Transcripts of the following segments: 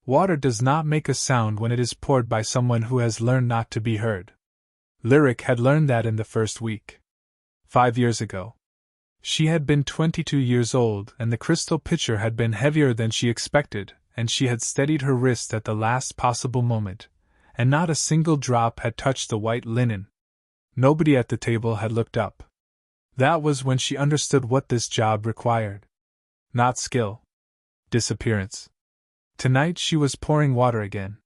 Water does not make a sound when it is poured by someone who has learned not to be heard. Lyric had learned that in the first week. 5 years ago. She had been 22 years old, and the crystal pitcher had been heavier than she expected, and she had steadied her wrist at the last possible moment, and not a single drop had touched the white linen. Nobody at the table had looked up. That was when she understood what this job required. Not skill. Disappearance. Tonight she was pouring water again.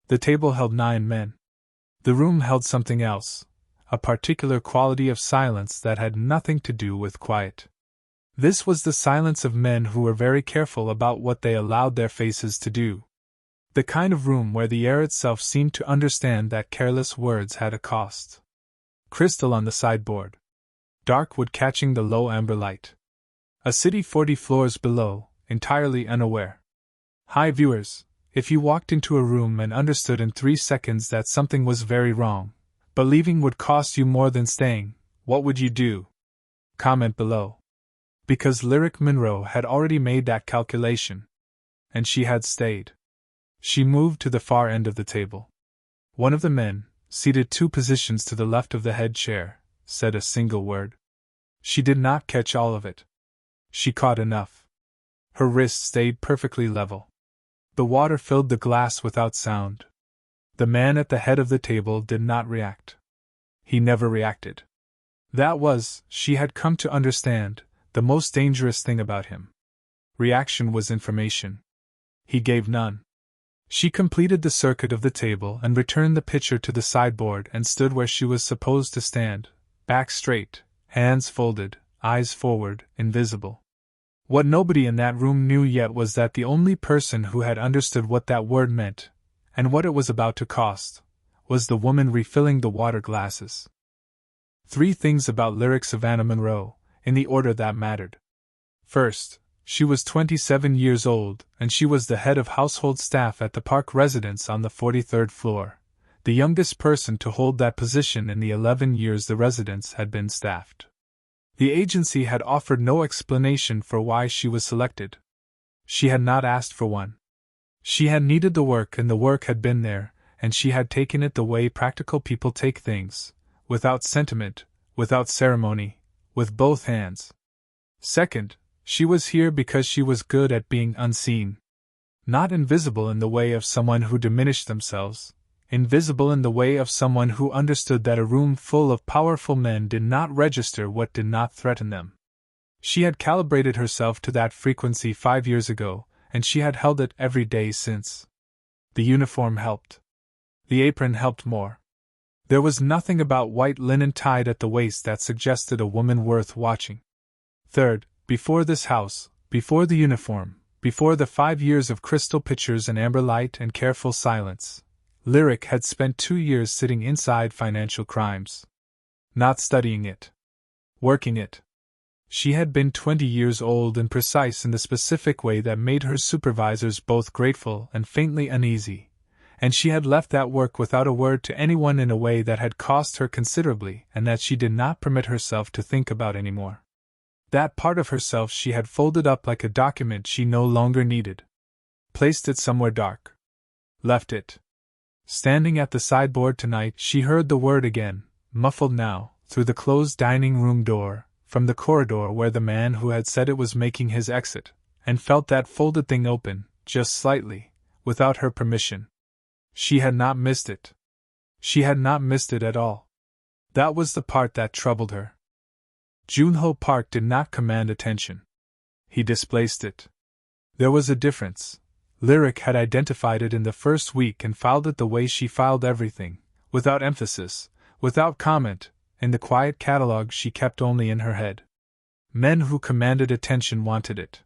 The table held 9 men. The room held something else, a particular quality of silence that had nothing to do with quiet. This was the silence of men who were very careful about what they allowed their faces to do. The kind of room where the air itself seemed to understand that careless words had a cost. Crystal on the sideboard. Dark wood catching the low amber light. A city 40 floors below, entirely unaware. Hi viewers, if you walked into a room and understood in 3 seconds that something was very wrong, but leaving would cost you more than staying, what would you do? Comment below. Because Lyric Monroe had already made that calculation. And she had stayed. She moved to the far end of the table. One of the men, seated 2 positions to the left of the head chair, said a single word. She did not catch all of it. She caught enough. Her wrist stayed perfectly level. The water filled the glass without sound. The man at the head of the table did not react. He never reacted. That was, she had come to understand, the most dangerous thing about him. Reaction was information. He gave none. She completed the circuit of the table and returned the pitcher to the sideboard and stood where she was supposed to stand, back straight, hands folded, eyes forward, invisible. What nobody in that room knew yet was that the only person who had understood what that word meant, and what it was about to cost, was the woman refilling the water glasses. 3 things about Lyric Savannah Monroe, in the order that mattered. First, she was 27 years old, and she was the head of household staff at the Park residence on the 43rd floor, the youngest person to hold that position in the 11 years the residence had been staffed. The agency had offered no explanation for why she was selected. She had not asked for one. She had needed the work and the work had been there, and she had taken it the way practical people take things, without sentiment, without ceremony, with both hands. Second, she was here because she was good at being unseen. Not invisible in the way of someone who diminished themselves, invisible in the way of someone who understood that a room full of powerful men did not register what did not threaten them. She had calibrated herself to that frequency 5 years ago, and she had held it every day since. The uniform helped. The apron helped more. There was nothing about white linen tied at the waist that suggested a woman worth watching. Third, before this house, before the uniform, before the 5 years of crystal pitchers and amber light and careful silence, Lyric had spent 2 years sitting inside financial crimes. Not studying it. Working it. She had been 20 years old and precise in the specific way that made her supervisors both grateful and faintly uneasy, and she had left that work without a word to anyone in a way that had cost her considerably and that she did not permit herself to think about anymore. That part of herself she had folded up like a document she no longer needed. Placed it somewhere dark. Left it. Standing at the sideboard tonight, she heard the word again, muffled now, through the closed dining room door, from the corridor where the man who had said it was making his exit, and felt that folded thing open, just slightly, without her permission. She had not missed it. She had not missed it at all. That was the part that troubled her. Junho Park did not command attention. He displaced it. There was a difference. Lyric had identified it in the first week and filed it the way she filed everything, without emphasis, without comment, in the quiet catalog she kept only in her head. Men who commanded attention wanted it.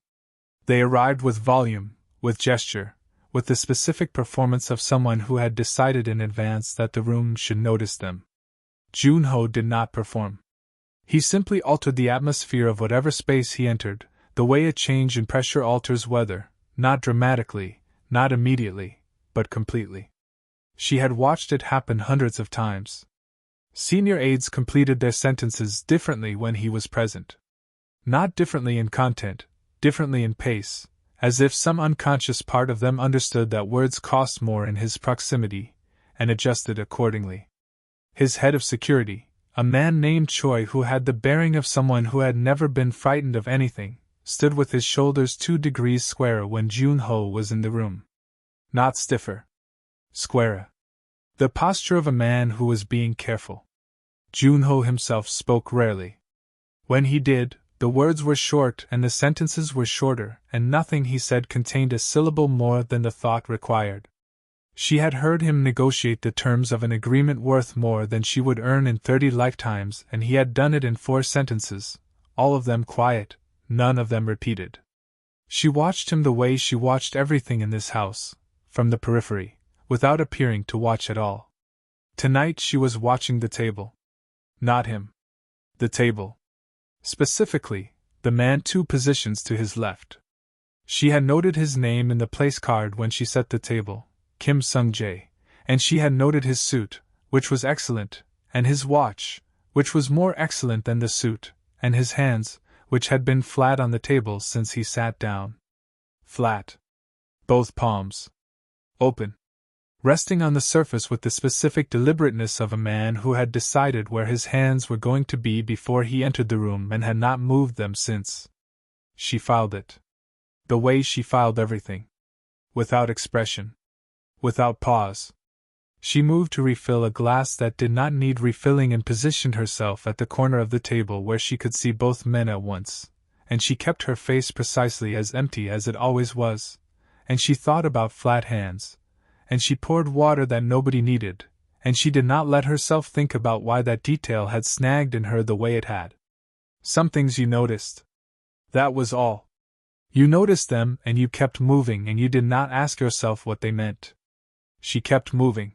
They arrived with volume, with gesture, with the specific performance of someone who had decided in advance that the room should notice them. Junho did not perform. He simply altered the atmosphere of whatever space he entered, the way a change in pressure alters weather, not dramatically, not immediately, but completely. She had watched it happen hundreds of times. Senior aides completed their sentences differently when he was present. Not differently in content, differently in pace, as if some unconscious part of them understood that words cost more in his proximity, and adjusted accordingly. His head of security, a man named Choi who had the bearing of someone who had never been frightened of anything, stood with his shoulders 2 degrees squarer when Jun-ho was in the room. Not stiffer. Squarer. The posture of a man who was being careful. Jun-ho himself spoke rarely. When he did, the words were short and the sentences were shorter, and nothing he said contained a syllable more than the thought required. She had heard him negotiate the terms of an agreement worth more than she would earn in 30 lifetimes, and he had done it in 4 sentences, all of them quiet, none of them repeated. She watched him the way she watched everything in this house, from the periphery, without appearing to watch at all. Tonight she was watching the table. Not him. The table. Specifically, the man 2 positions to his left. She had noted his name in the place card when she set the table, Kim Sung-jae, and she had noted his suit, which was excellent, and his watch, which was more excellent than the suit, and his hands, which had been flat on the table since he sat down. Flat. Both palms. Open. Resting on the surface with the specific deliberateness of a man who had decided where his hands were going to be before he entered the room and had not moved them since. She filed it. The way she filed everything. Without expression. Without pause. She moved to refill a glass that did not need refilling and positioned herself at the corner of the table where she could see both men at once, and she kept her face precisely as empty as it always was, and she thought about flat hands, and she poured water that nobody needed, and she did not let herself think about why that detail had snagged in her the way it had. Some things you noticed. That was all. You noticed them and you kept moving and you did not ask yourself what they meant. She kept moving.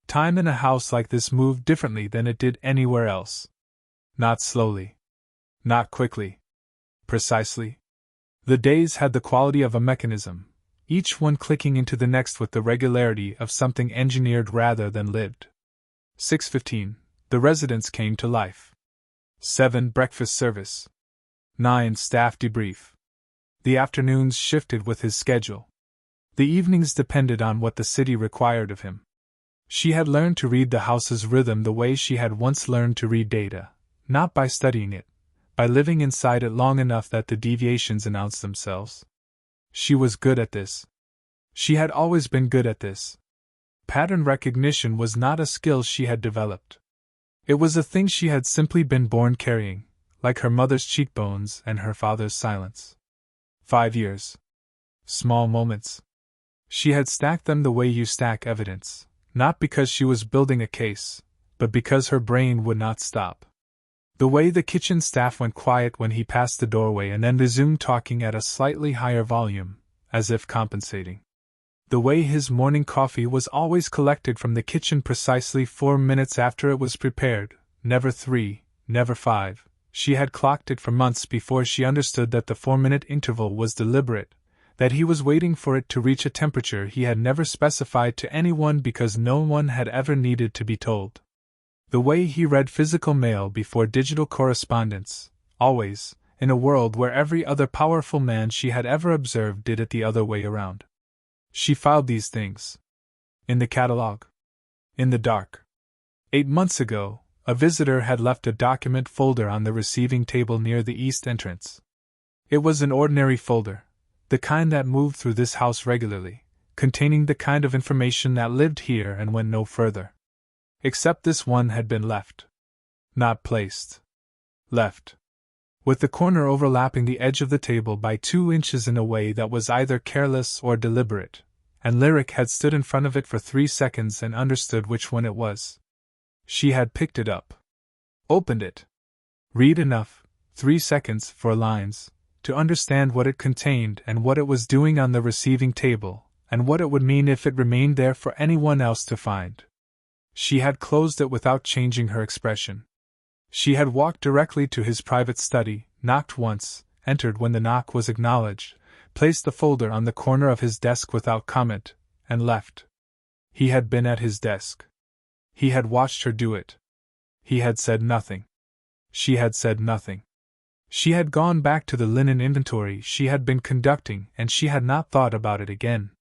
Time in a house like this moved differently than it did anywhere else. Not slowly. Not quickly. Precisely. The days had the quality of a mechanism, each one clicking into the next with the regularity of something engineered rather than lived. 6:15. The residents came to life. 7. Breakfast service. 9. Staff debrief. The afternoons shifted with his schedule. The evenings depended on what the city required of him. She had learned to read the house's rhythm the way she had once learned to read data, not by studying it, by living inside it long enough that the deviations announced themselves. She was good at this. She had always been good at this. Pattern recognition was not a skill she had developed. It was a thing she had simply been born carrying, like her mother's cheekbones and her father's silence. 5 years. Small moments. She had stacked them the way you stack evidence, not because she was building a case, but because her brain would not stop. The way the kitchen staff went quiet when he passed the doorway and then resumed talking at a slightly higher volume, as if compensating. The way his morning coffee was always collected from the kitchen precisely 4 minutes after it was prepared, never 3, never 5. She had clocked it for months before she understood that the 4-minute interval was deliberate, that he was waiting for it to reach a temperature he had never specified to anyone because no one had ever needed to be told. The way he read physical mail before digital correspondence, always, in a world where every other powerful man she had ever observed did it the other way around. She filed these things. In the catalog. In the dark. 8 months ago, a visitor had left a document folder on the receiving table near the east entrance. It was an ordinary folder, the kind that moved through this house regularly, containing the kind of information that lived here and went no further. Except this one had been left. Not placed. Left. With the corner overlapping the edge of the table by 2 inches in a way that was either careless or deliberate, and Lyric had stood in front of it for 3 seconds and understood which one it was. She had picked it up. Opened it. Read enough, 3 seconds, 4 lines, to understand what it contained and what it was doing on the receiving table, and what it would mean if it remained there for anyone else to find. She had closed it without changing her expression. She had walked directly to his private study, knocked once, entered when the knock was acknowledged, placed the folder on the corner of his desk without comment, and left. He had been at his desk. He had watched her do it. He had said nothing. She had said nothing. She had gone back to the linen inventory she had been conducting, and she had not thought about it again.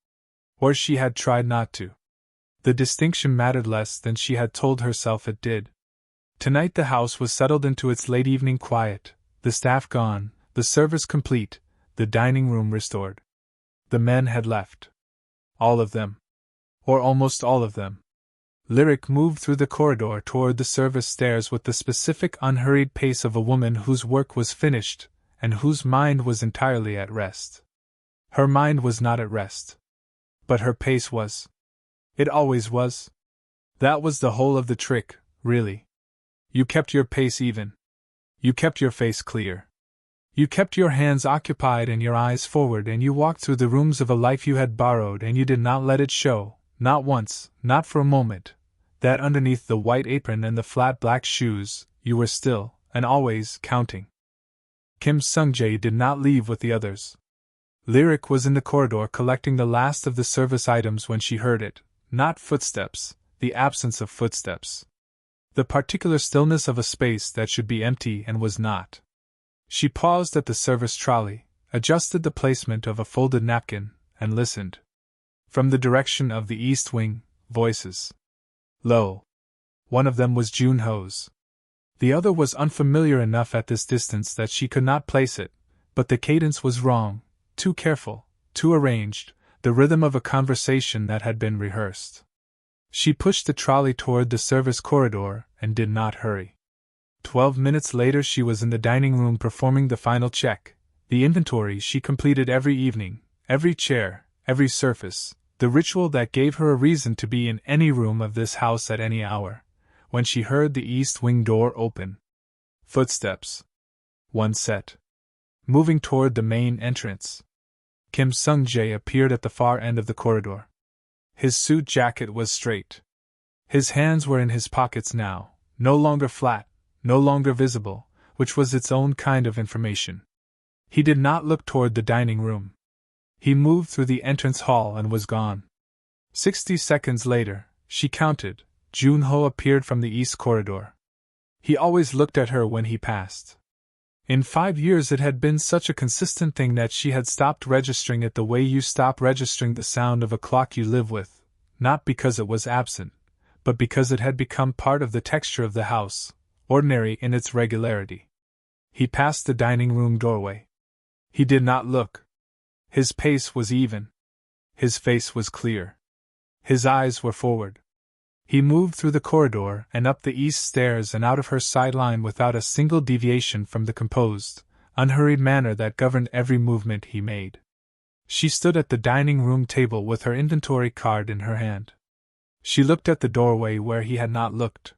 Or she had tried not to. The distinction mattered less than she had told herself it did. Tonight the house was settled into its late evening quiet, the staff gone, the service complete, the dining room restored. The men had left. All of them. Or almost all of them. Lyric moved through the corridor toward the service stairs with the specific unhurried pace of a woman whose work was finished, and whose mind was entirely at rest. Her mind was not at rest. But her pace was. It always was. That was the whole of the trick, really. You kept your pace even. You kept your face clear. You kept your hands occupied and your eyes forward, and you walked through the rooms of a life you had borrowed, and you did not let it show, not once, not for a moment, that underneath the white apron and the flat black shoes, you were still, and always, counting. Kim Sung-jae did not leave with the others. Lyric was in the corridor collecting the last of the service items when she heard it, not footsteps, the absence of footsteps. The particular stillness of a space that should be empty and was not. She paused at the service trolley, adjusted the placement of a folded napkin, and listened. From the direction of the east wing, voices. Low. One of them was Junho's. The other was unfamiliar enough at this distance that she could not place it, but the cadence was wrong, too careful, too arranged, the rhythm of a conversation that had been rehearsed. She pushed the trolley toward the service corridor and did not hurry. 12 minutes later she was in the dining room performing the final check, the inventory she completed every evening, every chair, every surface, the ritual that gave her a reason to be in any room of this house at any hour, when she heard the east wing door open. Footsteps. One set. Moving toward the main entrance. Kim Sung-jae appeared at the far end of the corridor. His suit jacket was straight. His hands were in his pockets now, no longer flat, no longer visible, which was its own kind of information. He did not look toward the dining room. He moved through the entrance hall and was gone. 60 seconds later, she counted, Junho appeared from the east corridor. He always looked at her when he passed. In 5 years it had been such a consistent thing that she had stopped registering it the way you stop registering the sound of a clock you live with, not because it was absent, but because it had become part of the texture of the house, ordinary in its regularity. He passed the dining room doorway. He did not look. His pace was even. His face was clear. His eyes were forward. He moved through the corridor and up the east stairs and out of her sideline without a single deviation from the composed, unhurried manner that governed every movement he made. She stood at the dining room table with her inventory card in her hand. She looked at the doorway where he had not looked.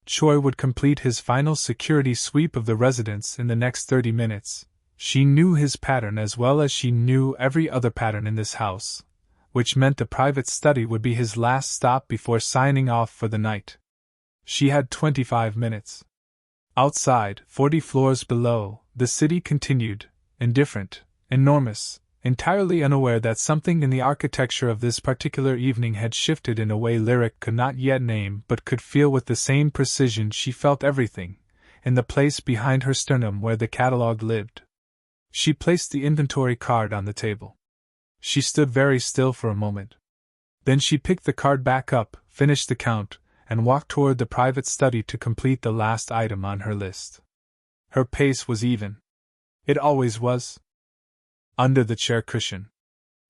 Choi would complete his final security sweep of the residence in the next 30 minutes. She knew his pattern as well as she knew every other pattern in this house, which meant the private study would be his last stop before signing off for the night. She had 25 minutes. Outside, 40 floors below, the city continued, indifferent, enormous, entirely unaware that something in the architecture of this particular evening had shifted in a way Lyric could not yet name but could feel with the same precision she felt everything, in the place behind her sternum where the catalogue lived. She placed the inventory card on the table. She stood very still for a moment. Then she picked the card back up, finished the count, and walked toward the private study to complete the last item on her list. Her pace was even. It always was. Under the chair cushion.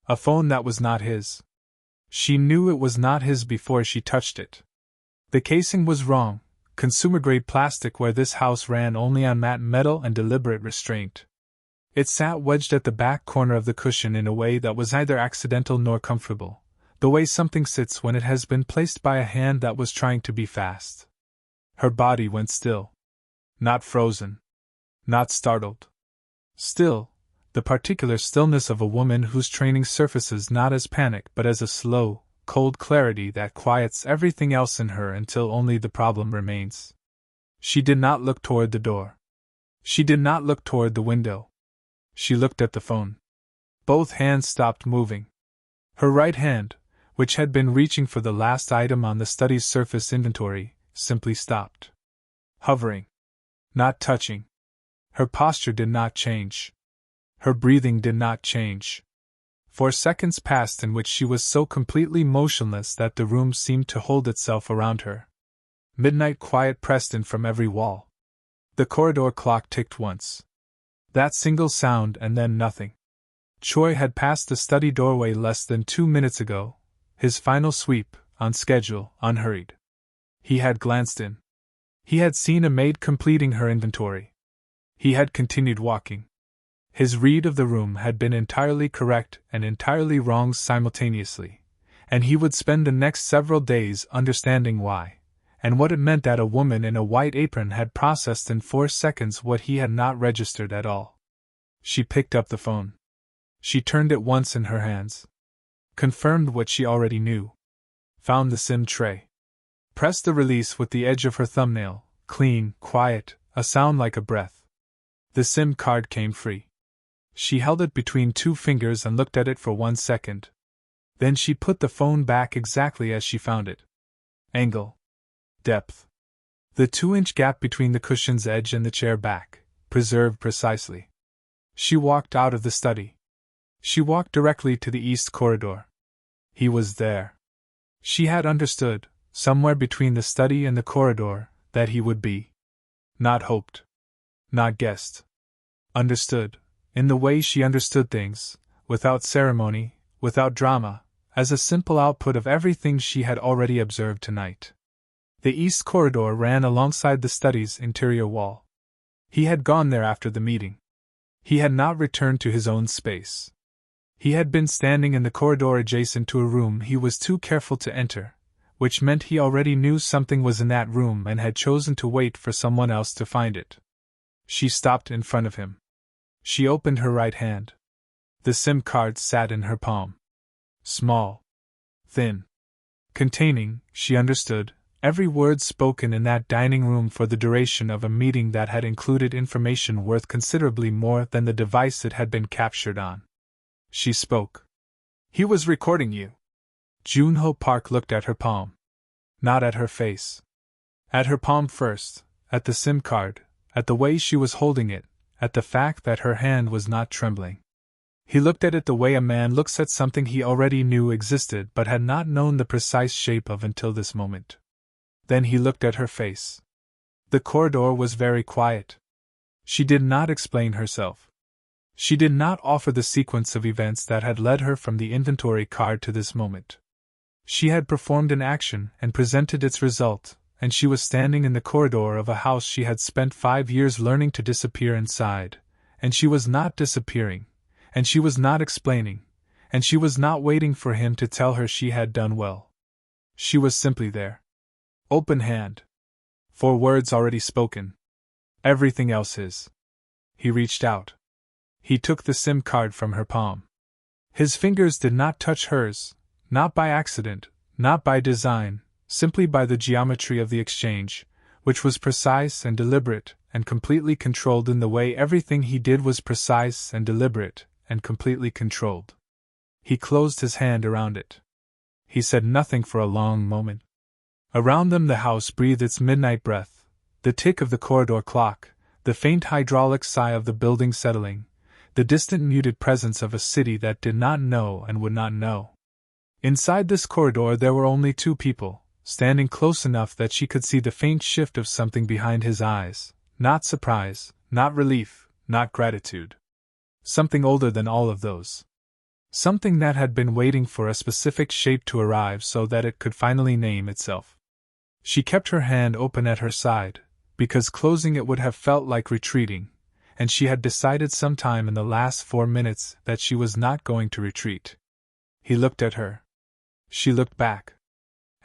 A phone that was not his. She knew it was not his before she touched it. The casing was wrong, consumer-grade plastic where this house ran only on matte metal and deliberate restraint. It sat wedged at the back corner of the cushion in a way that was neither accidental nor comfortable, the way something sits when it has been placed by a hand that was trying to be fast. Her body went still. Not frozen. Not startled. Still, the particular stillness of a woman whose training surfaces not as panic but as a slow, cold clarity that quiets everything else in her until only the problem remains. She did not look toward the door. She did not look toward the window. She looked at the phone. Both hands stopped moving. Her right hand, which had been reaching for the last item on the study's surface inventory, simply stopped. Hovering. Not touching. Her posture did not change. Her breathing did not change. 4 seconds passed in which she was so completely motionless that the room seemed to hold itself around her. Midnight quiet pressed in from every wall. The corridor clock ticked once. That single sound and then nothing. Choi had passed the study doorway less than 2 minutes ago, his final sweep, on schedule, unhurried. He had glanced in. He had seen a maid completing her inventory. He had continued walking. His read of the room had been entirely correct and entirely wrong simultaneously, and he would spend the next several days understanding why, and what it meant that a woman in a white apron had processed in 4 seconds what he had not registered at all. She picked up the phone. She turned it once in her hands. Confirmed what she already knew. Found the SIM tray. Pressed the release with the edge of her thumbnail, clean, quiet, a sound like a breath. The SIM card came free. She held it between 2 fingers and looked at it for 1 second. Then she put the phone back exactly as she found it. Angle. Depth. The 2-inch gap between the cushion's edge and the chair back, preserved precisely. She walked out of the study. She walked directly to the east corridor. He was there. She had understood, somewhere between the study and the corridor, that he would be. Not hoped. Not guessed. Understood, in the way she understood things, without ceremony, without drama, as a simple output of everything she had already observed tonight. The east corridor ran alongside the study's interior wall. He had gone there after the meeting. He had not returned to his own space. He had been standing in the corridor adjacent to a room he was too careful to enter, which meant he already knew something was in that room and had chosen to wait for someone else to find it. She stopped in front of him. She opened her right hand. The SIM card sat in her palm. Small. Thin. Containing, she understood, every word spoken in that dining room for the duration of a meeting that had included information worth considerably more than the device it had been captured on. She spoke. "He was recording you." Junho Park looked at her palm. Not at her face. At her palm first, at the SIM card, at the way she was holding it, at the fact that her hand was not trembling. He looked at it the way a man looks at something he already knew existed but had not known the precise shape of until this moment. Then he looked at her face. The corridor was very quiet. She did not explain herself. She did not offer the sequence of events that had led her from the inventory card to this moment. She had performed an action and presented its result, and she was standing in the corridor of a house she had spent 5 years learning to disappear inside, and she was not disappearing, and she was not explaining, and she was not waiting for him to tell her she had done well. She was simply there. Open hand. 4 words already spoken. Everything else his. He reached out. He took the SIM card from her palm. His fingers did not touch hers, not by accident, not by design, simply by the geometry of the exchange, which was precise and deliberate and completely controlled in the way everything he did was precise and deliberate and completely controlled. He closed his hand around it. He said nothing for a long moment. Around them the house breathed its midnight breath, the tick of the corridor clock, the faint hydraulic sigh of the building settling, the distant muted presence of a city that did not know and would not know. Inside this corridor there were only 2 people, standing close enough that she could see the faint shift of something behind his eyes, not surprise, not relief, not gratitude. Something older than all of those. Something that had been waiting for a specific shape to arrive so that it could finally name itself. She kept her hand open at her side, because closing it would have felt like retreating, and she had decided sometime in the last 4 minutes that she was not going to retreat. He looked at her. She looked back.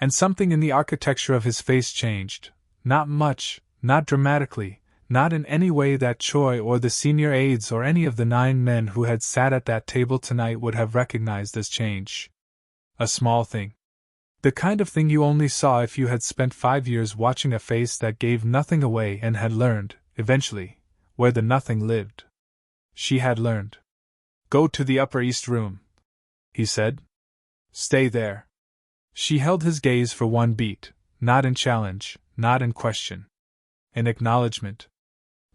And something in the architecture of his face changed, not much, not dramatically, not in any way that Choi or the senior aides or any of the 9 men who had sat at that table tonight would have recognized as change. A small thing. The kind of thing you only saw if you had spent 5 years watching a face that gave nothing away and had learned, eventually, where the nothing lived. She had learned. "Go to the Upper East room," he said. "Stay there." She held his gaze for 1 beat, not in challenge, not in question. In acknowledgement.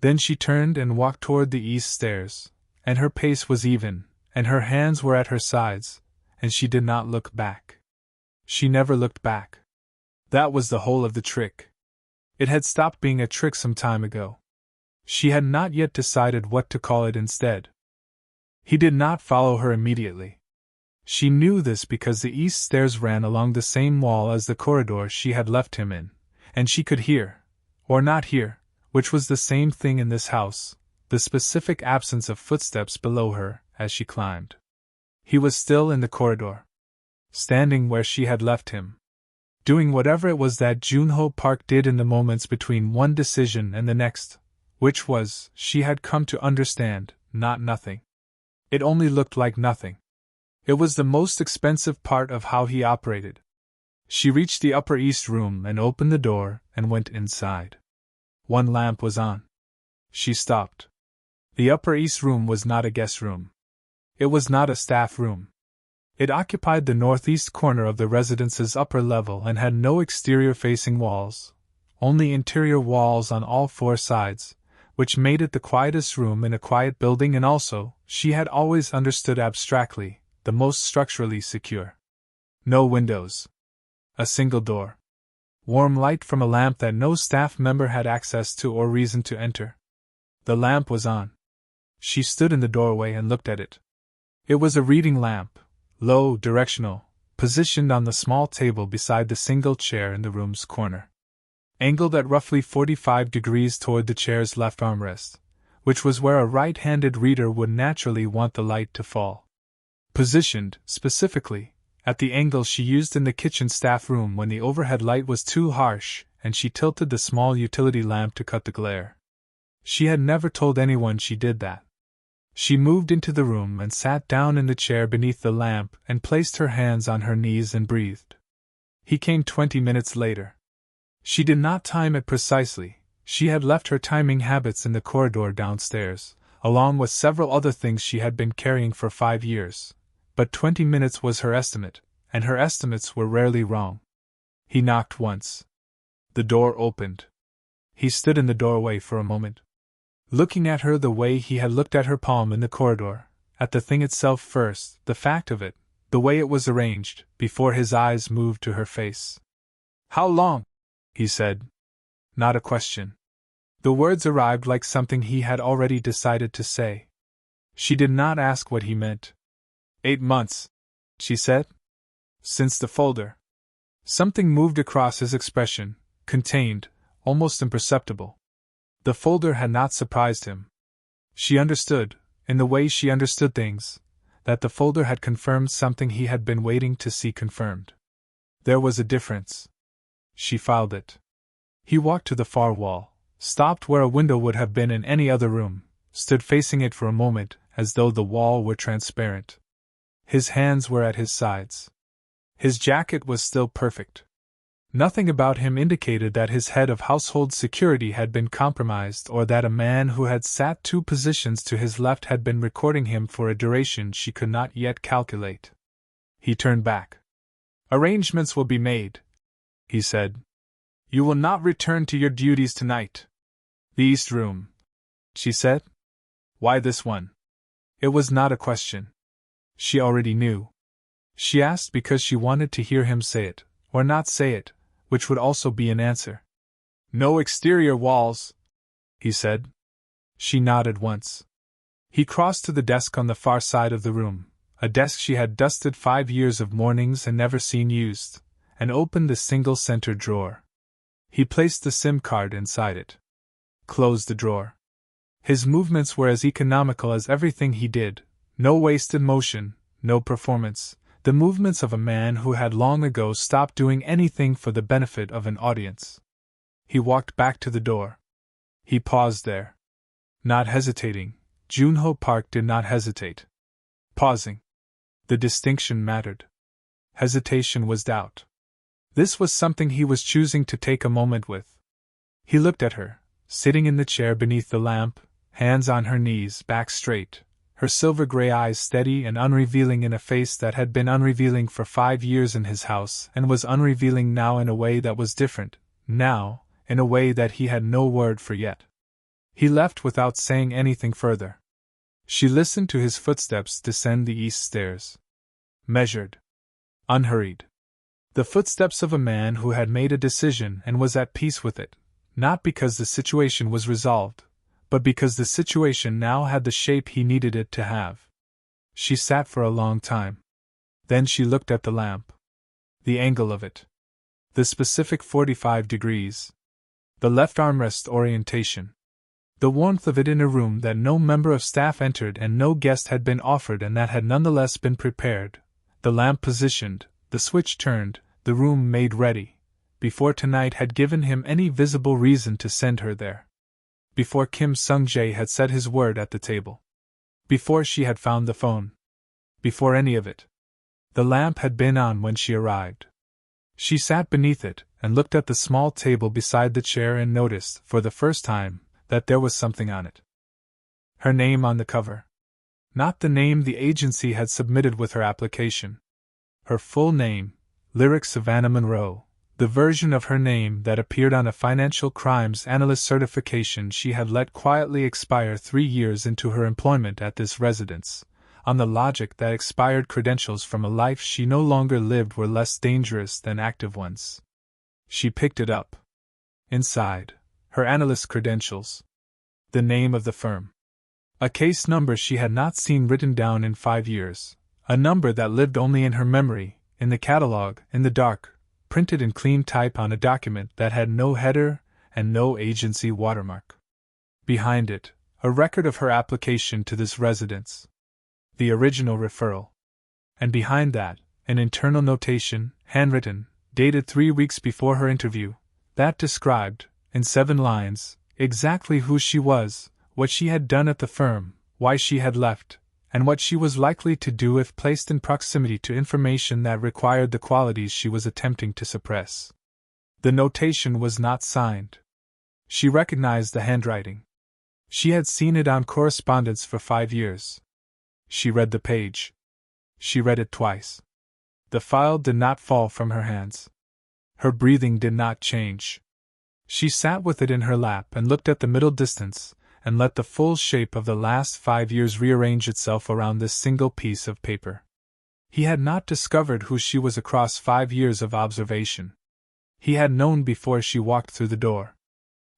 Then she turned and walked toward the east stairs, and her pace was even, and her hands were at her sides, and she did not look back. She never looked back. That was the whole of the trick. It had stopped being a trick some time ago. She had not yet decided what to call it instead. He did not follow her immediately. She knew this because the east stairs ran along the same wall as the corridor she had left him in, and she could hear, or not hear, which was the same thing in this house, the specific absence of footsteps below her as she climbed. He was still in the corridor, standing where she had left him, doing whatever it was that Junho Park did in the moments between one decision and the next, which was, she had come to understand, not nothing. It only looked like nothing. It was the most expensive part of how he operated. She reached the upper east room and opened the door and went inside. One lamp was on. She stopped. The upper east room was not a guest room. It was not a staff room. It occupied the northeast corner of the residence's upper level and had no exterior-facing walls, only interior walls on all four sides, which made it the quietest room in a quiet building and also, she had always understood abstractly, the most structurally secure. No windows. A single door. Warm light from a lamp that no staff member had access to or reason to enter. The lamp was on. She stood in the doorway and looked at it. It was a reading lamp, low, directional, positioned on the small table beside the single chair in the room's corner. Angled at roughly 45 degrees toward the chair's left armrest, which was where a right-handed reader would naturally want the light to fall. Positioned, specifically, at the angle she used in the kitchen staff room when the overhead light was too harsh and she tilted the small utility lamp to cut the glare. She had never told anyone she did that. She moved into the room and sat down in the chair beneath the lamp and placed her hands on her knees and breathed. He came 20 minutes later. She did not time it precisely. She had left her timing habits in the corridor downstairs, along with several other things she had been carrying for 5 years. But 20 minutes was her estimate, and her estimates were rarely wrong. He knocked once. The door opened. He stood in the doorway for a moment, looking at her the way he had looked at her palm in the corridor, at the thing itself first, the fact of it, the way it was arranged, before his eyes moved to her face. "How long?" he said. Not a question. The words arrived like something he had already decided to say. She did not ask what he meant. 8 months, she said. Since the folder. Something moved across his expression, contained, almost imperceptible. The folder had not surprised him. She understood, in the way she understood things, that the folder had confirmed something he had been waiting to see confirmed. There was a difference. She filed it. He walked to the far wall, stopped where a window would have been in any other room, stood facing it for a moment, as though the wall were transparent. His hands were at his sides. His jacket was still perfect. Nothing about him indicated that his head of household security had been compromised or that a man who had sat 2 positions to his left had been recording him for a duration she could not yet calculate. He turned back. "Arrangements will be made," he said. "You will not return to your duties tonight." "The East Room," she said. "Why this one?" It was not a question. She already knew. She asked because she wanted to hear him say it, or not say it, which would also be an answer. "No exterior walls," he said. She nodded once. He crossed to the desk on the far side of the room, a desk she had dusted 5 years of mornings and never seen used, and opened the single center drawer. He placed the SIM card inside it. Closed the drawer. His movements were as economical as everything he did. No wasted motion, no performance, the movements of a man who had long ago stopped doing anything for the benefit of an audience. He walked back to the door. He paused there. Not hesitating, Junho Park did not hesitate. Pausing. The distinction mattered. Hesitation was doubt. This was something he was choosing to take a moment with. He looked at her, sitting in the chair beneath the lamp, hands on her knees, back straight, her silver-gray eyes steady and unrevealing in a face that had been unrevealing for 5 years in his house and was unrevealing now in a way that was different, now, in a way that he had no word for yet. He left without saying anything further. She listened to his footsteps descend the east stairs. Measured. Unhurried. The footsteps of a man who had made a decision and was at peace with it, not because the situation was resolved, but because the situation now had the shape he needed it to have. She sat for a long time. Then she looked at the lamp. The angle of it. The specific 45 degrees. The left armrest orientation. The warmth of it in a room that no member of staff entered and no guest had been offered and that had nonetheless been prepared. The lamp positioned, the switch turned, the room made ready, before tonight had given him any visible reason to send her there. Before Kim Sung-jae had said his word at the table. Before she had found the phone. Before any of it. The lamp had been on when she arrived. She sat beneath it and looked at the small table beside the chair and noticed, for the first time, that there was something on it. Her name on the cover. Not the name the agency had submitted with her application. Her full name, Lyric Savannah Monroe, the version of her name that appeared on a financial crimes analyst certification she had let quietly expire 3 years into her employment at this residence, on the logic that expired credentials from a life she no longer lived were less dangerous than active ones. She picked it up. Inside, her analyst credentials. The name of the firm. A case number she had not seen written down in 5 years, a number that lived only in her memory, in the catalog, in the dark, printed in clean type on a document that had no header and no agency watermark. Behind it, a record of her application to this residence. The original referral. And behind that, an internal notation, handwritten, dated 3 weeks before her interview, that described, in 7 lines, exactly who she was, what she had done at the firm, why she had left, and what she was likely to do if placed in proximity to information that required the qualities she was attempting to suppress. The notation was not signed. She recognized the handwriting. She had seen it on correspondence for 5 years. She read the page. She read it twice. The file did not fall from her hands. Her breathing did not change. She sat with it in her lap and looked at the middle distance, and let the full shape of the last 5 years rearrange itself around this single piece of paper. He had not discovered who she was across 5 years of observation. He had known before she walked through the door.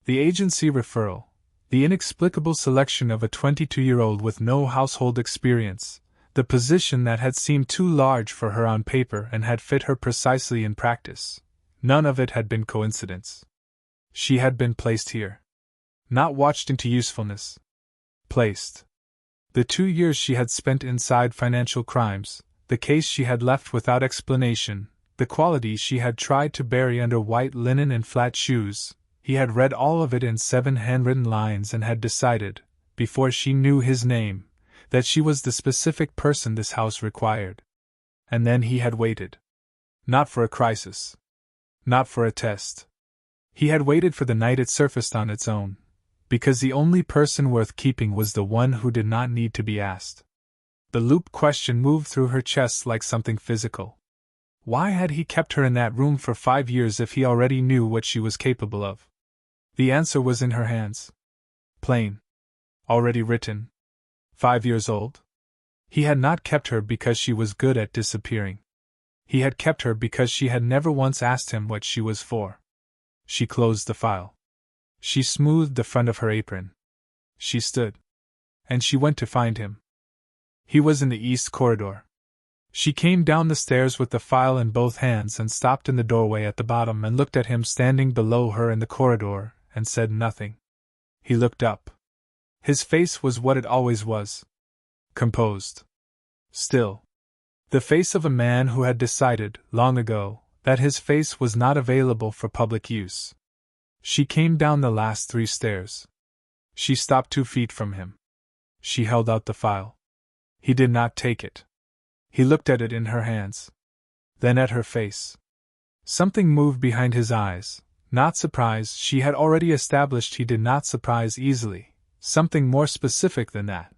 The agency referral, the inexplicable selection of a 22-year-old with no household experience, the position that had seemed too large for her on paper and had fit her precisely in practice, none of it had been coincidence. She had been placed here. Not watched into usefulness. Placed. The 2 years she had spent inside financial crimes, the case she had left without explanation, the qualities she had tried to bury under white linen and flat shoes, he had read all of it in 7 handwritten lines and had decided, before she knew his name, that she was the specific person this house required. And then he had waited. Not for a crisis. Not for a test. He had waited for the night it surfaced on its own, because the only person worth keeping was the one who did not need to be asked. The loop question moved through her chest like something physical. Why had he kept her in that room for 5 years if he already knew what she was capable of? The answer was in her hands. Plain. Already written. 5 years old? He had not kept her because she was good at disappearing. He had kept her because she had never once asked him what she was for. She closed the file. She smoothed the front of her apron. She stood. And she went to find him. He was in the east corridor. She came down the stairs with the file in both hands and stopped in the doorway at the bottom and looked at him standing below her in the corridor, and said nothing. He looked up. His face was what it always was. Composed. Still. The face of a man who had decided, long ago, that his face was not available for public use. She came down the last 3 stairs. She stopped 2 feet from him. She held out the file. He did not take it. He looked at it in her hands. Then at her face. Something moved behind his eyes. Not surprise, she had already established he did not surprise easily. Something more specific than that.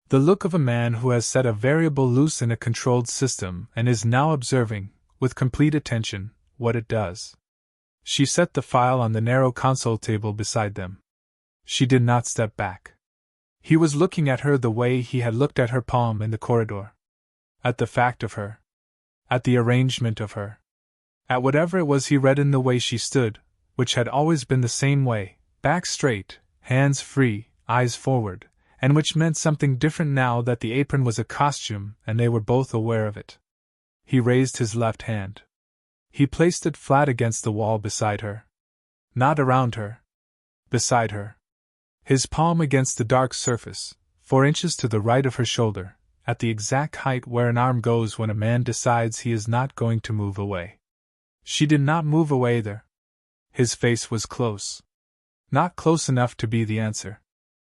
The look of a man who has set a variable loose in a controlled system and is now observing, with complete attention, what it does. She set the file on the narrow console table beside them. She did not step back. He was looking at her the way he had looked at her palm in the corridor. At the fact of her. At the arrangement of her. At whatever it was he read in the way she stood, which had always been the same way, back straight, hands free, eyes forward, and which meant something different now that the apron was a costume and they were both aware of it. He raised his left hand. He placed it flat against the wall beside her. Not around her. Beside her. His palm against the dark surface, 4 inches to the right of her shoulder, at the exact height where an arm goes when a man decides he is not going to move away. She did not move away either. His face was close. Not close enough to be the answer.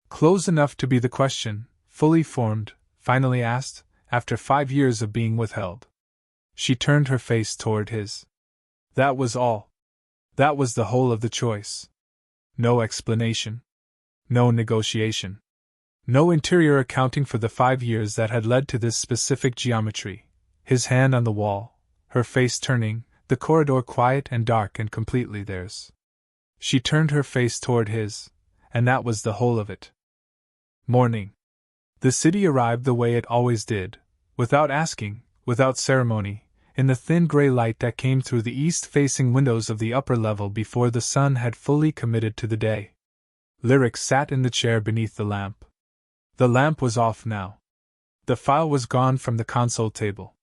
Close enough to be the question, fully formed, finally asked, after 5 years of being withheld. She turned her face toward his. That was all. That was the whole of the choice. No explanation. No negotiation. No interior accounting for the 5 years that had led to this specific geometry. His hand on the wall, her face turning, the corridor quiet and dark and completely theirs. She turned her face toward his, and that was the whole of it. Morning. The city arrived the way it always did, without asking, without ceremony, in the thin gray light that came through the east-facing windows of the upper level before the sun had fully committed to the day. Lyric sat in the chair beneath the lamp. The lamp was off now. The file was gone from the console table.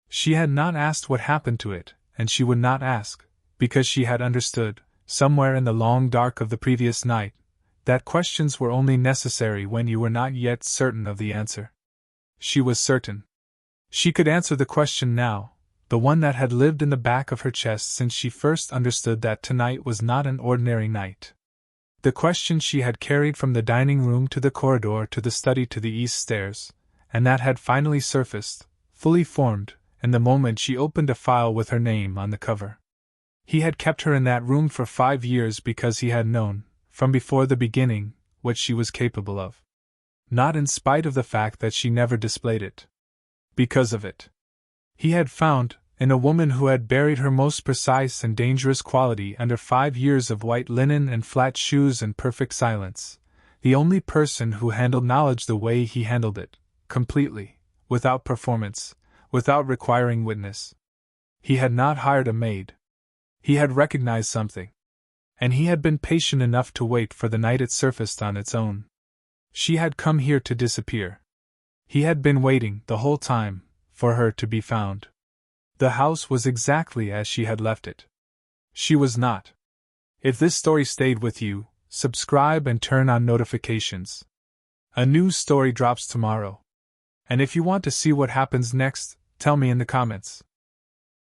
She had not asked what happened to it, and she would not ask, because she had understood, somewhere in the long dark of the previous night, that questions were only necessary when you were not yet certain of the answer. She was certain. She could answer the question now, the one that had lived in the back of her chest since she first understood that tonight was not an ordinary night. The question she had carried from the dining room to the corridor to the study to the east stairs, and that had finally surfaced, fully formed, in the moment she opened a file with her name on the cover. He had kept her in that room for 5 years because he had known, from before the beginning, what she was capable of. Not in spite of the fact that she never displayed it. Because of it. He had found, in a woman who had buried her most precise and dangerous quality under 5 years of white linen and flat shoes and perfect silence, the only person who handled knowledge the way he handled it, completely, without performance, without requiring witness. He had not hired a maid. He had recognized something. And he had been patient enough to wait for the night it surfaced on its own. She had come here to disappear. He had been waiting, the whole time, for her to be found. The house was exactly as she had left it. She was not. If this story stayed with you, subscribe and turn on notifications. A new story drops tomorrow. And if you want to see what happens next, tell me in the comments.